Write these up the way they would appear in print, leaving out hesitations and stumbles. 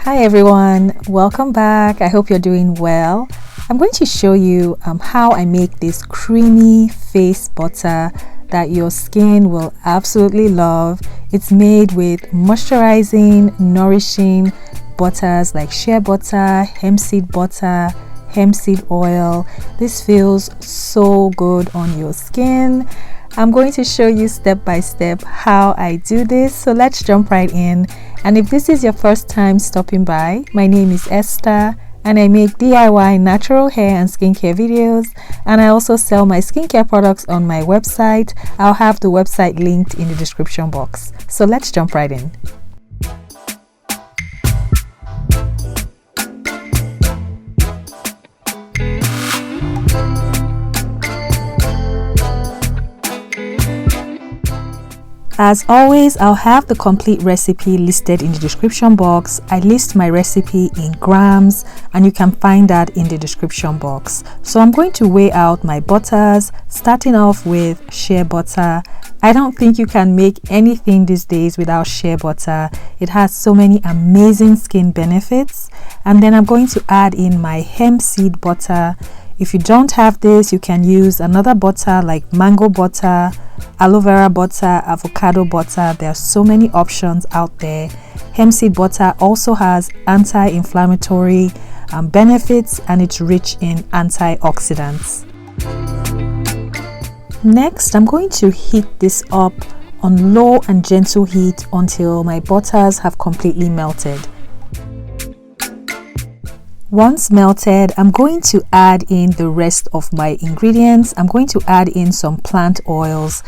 Hi everyone, welcome back. I hope you're doing well. I'm going to show you how I make this creamy face butter that your skin will absolutely love. It's made with moisturizing, nourishing butters like shea butter, hemp seed oil. This feels so good on your skin. I'm going to show you step by step how I do this, so let's jump right in. And if this is your first time stopping by, my name is Esther and I make DIY natural hair and skincare videos, and I also sell my skincare products on my website. I'll have the website linked in the description box. So let's jump right in. As always, I'll have the complete recipe listed in the description box. I list my recipe in grams and you can find that in the description box. So I'm going to weigh out my butters, starting off with shea butter. I don't think you can make anything these days without shea butter. It has so many amazing skin benefits. And then I'm going to add in my hemp seed butter. If you don't have this, you can use another butter like mango butter, aloe vera butter, avocado butter. There are so many options out there. Hemp seed butter also has anti-inflammatory benefits and it's rich in antioxidants. Next, I'm going to heat this up on low and gentle heat until my butters have completely melted. Once melted, I'm going to add in the rest of my ingredients. I'm going to add in some plant oils.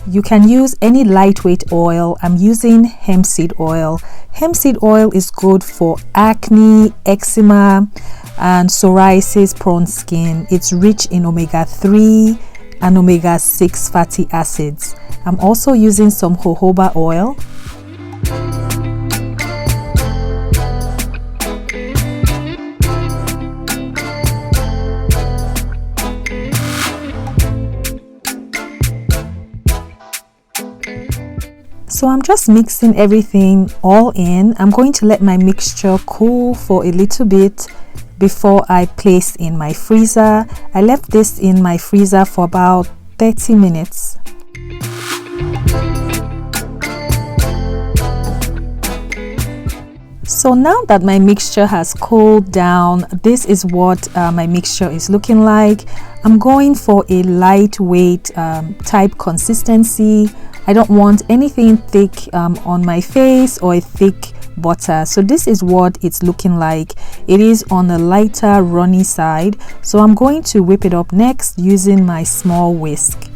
You can use any lightweight oil. I'm using hemp seed oil. Hemp seed oil is good for acne, eczema, and psoriasis prone skin. It's rich in omega-3 and omega-6 fatty acids. I'm also using some jojoba oil. So I'm just mixing everything all in. I'm going to let my mixture cool for a little bit before I place in my freezer. I left this in my freezer for about 30 minutes. So now that my mixture has cooled down, this is what my mixture is looking like. I'm going for a lightweight type consistency. I don't want anything thick on my face or a thick butter. So this is what it's looking like. It is on the lighter runny side. So I'm going to whip it up next using my small whisk.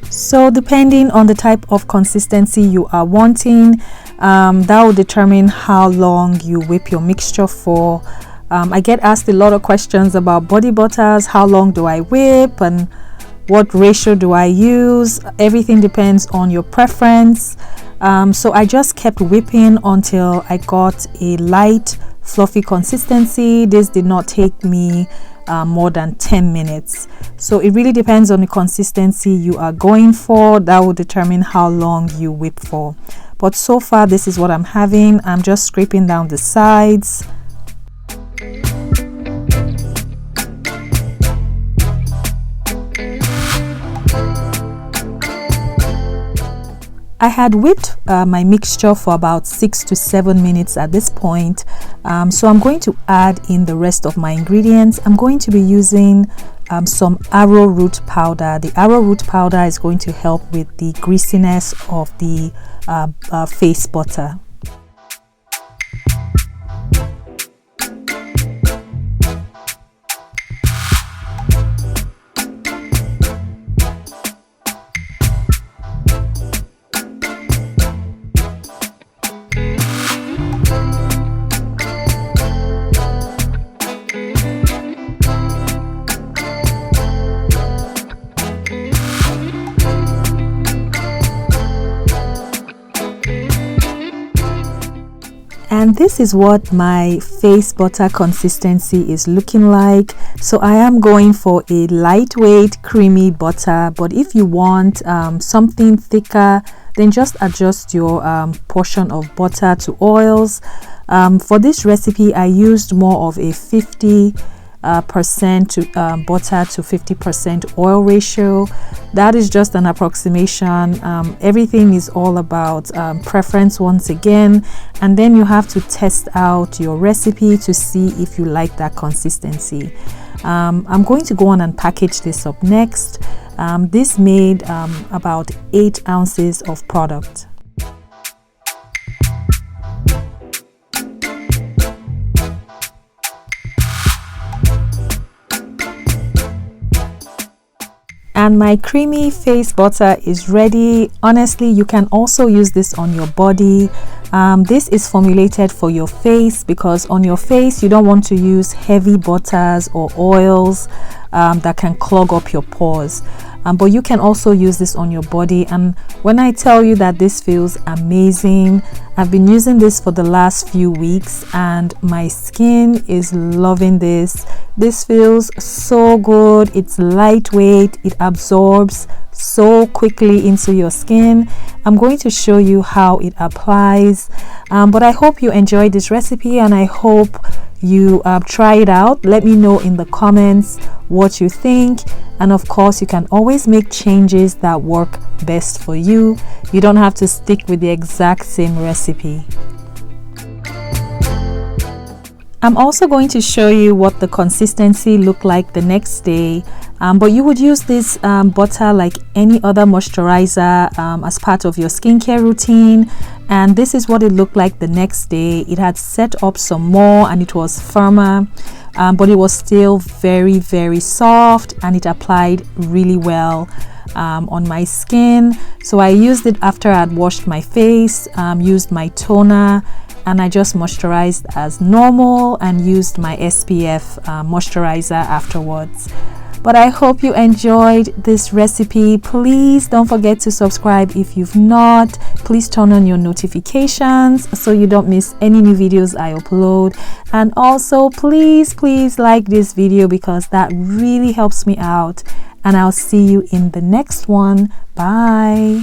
So depending on the type of consistency you are wanting, that will determine how long you whip your mixture for. I get asked a lot of questions about body butters. How long do I whip and what ratio do I use? Everything depends on your preference. So I just kept whipping until I got a light fluffy consistency. This did not take me more than 10 minutes. So it really depends on the consistency you are going for. That will determine how long you whip for. But so far this is what I'm having. I'm just scraping down the sides. I had whipped my mixture for about 6 to 7 minutes at this point. So I'm going to add in the rest of my ingredients. I'm going to be using some arrowroot powder. The arrowroot powder is going to help with the greasiness of the face butter. And this is what my face butter consistency is looking like. So I am going for a lightweight creamy butter, but if you want something thicker, then just adjust your portion of butter to oils. For this recipe, I used more of a 50% to butter to 50% oil ratio. That is just an approximation. Everything is all about preference once again, and then you have to test out your recipe to see if you like that consistency. I'm going to go on and package this up next. This made about 8 ounces of product. And my creamy face butter is ready. Honestly, you can also use this on your body. This is formulated for your face because on your face you don't want to use heavy butters or oils that can clog up your pores. But you can also use this on your body, and when I tell you that this feels amazing, I've been using this for the last few weeks and my skin is loving this. This feels so good. It's lightweight, it absorbs so quickly into your skin. I'm going to show you how it applies, but I hope you enjoyed this recipe and I hope you try it out. Let me know in the comments what you think, and of course you can always make changes that work best for you. You don't have to stick with the exact same recipe. I'm also going to show you what the consistency looked like the next day, but you would use this butter like any other moisturizer as part of your skincare routine, and this is what it looked like the next day. It had set up some more and it was firmer, but it was still very, very soft, and it applied really well on my skin. So I used it after I'd washed my face, used my toner, and I just moisturized as normal and used my SPF moisturizer afterwards. But I hope you enjoyed this recipe. Please don't forget to subscribe if you've not. Please turn on your notifications so you don't miss any new videos I upload. And also please like this video because that really helps me out. And I'll see you in the next one. Bye.